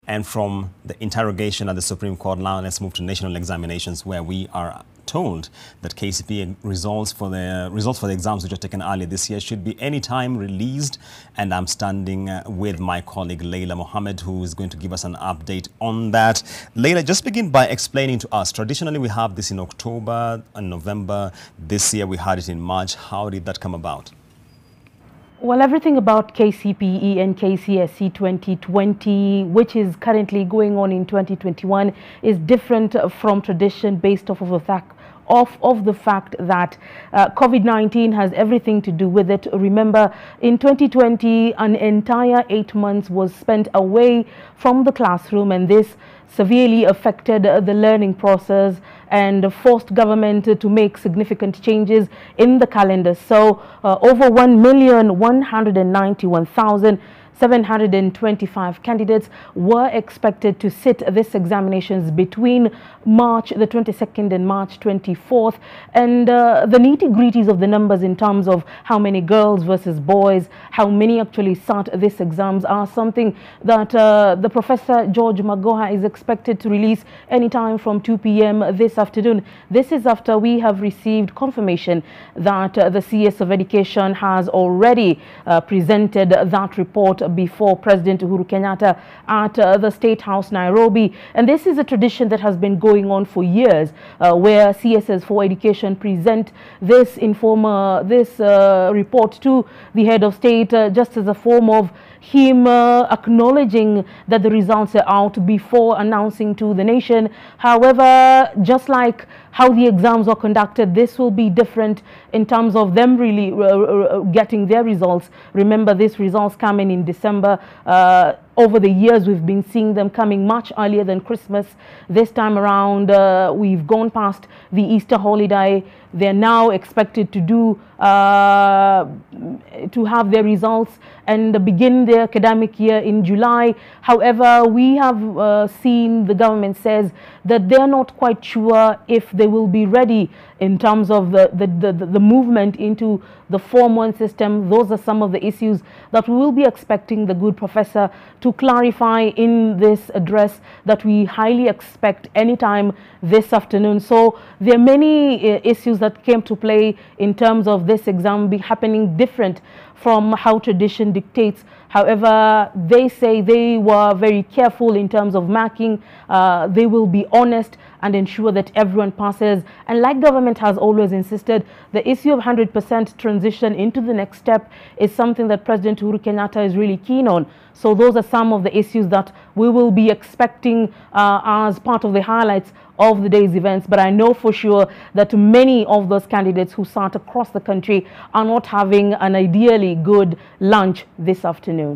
And from the interrogation at the Supreme Court, now let's move to national examinations, where we are told that KCPE results for the exams which were taken earlier this year should be anytime released. And I'm standing with my colleague Leila Mohammed, who is going to give us an update on that. Leila, just begin by explaining to us. Traditionally, we have this in October and November. This year, we had it in March. How did that come about? Well, everything about KCPE and KCSE 2020, which is currently going on in 2021, is different from tradition based off of the fact that COVID-19 has everything to do with it. Remember, in 2020, an entire 8 months was spent away from the classroom, and this severely affected the learning process and forced government to make significant changes in the calendar. So over 1,191,725 candidates were expected to sit these examinations between March the 22nd and March 24th. And the nitty-gritties of the numbers in terms of how many girls versus boys, how many actually sat these exams, are something that the Professor George Magoha is expected to release anytime from 2 p.m. this afternoon. This is after we have received confirmation that the CS of Education has already presented that report before President Uhuru Kenyatta at the State House, Nairobi. And this is a tradition that has been going on for years, where CSs for Education present this report to the head of state just as a form of him acknowledging that the results are out before announcing to the nation. However, just like how the exams were conducted, this will be different in terms of them really getting their results. Remember, these results come in December. Over the years, we've been seeing them coming much earlier than Christmas. This time around, we've gone past the Easter holiday. They're now expected to have their results and begin their academic year in July. However, we have seen the government says that they're not quite sure if they will be ready in terms of the movement into the Form 1 system. Those are some of the issues that we will be expecting the good professor to clarify in this address that we highly expect anytime this afternoon. So there are many issues that came to play in terms of this exam be happening different from how tradition dictates. However, they say they were very careful in terms of marking. They will be honest and ensure that everyone passes. And like government has always insisted, the issue of 100% transition into the next step is something that President Uhuru Kenyatta is really keen on. So those are some of the issues that we will be expecting as part of the highlights of the day's events. But I know for sure that many of those candidates who sat across the country are not having an ideally good lunch this afternoon.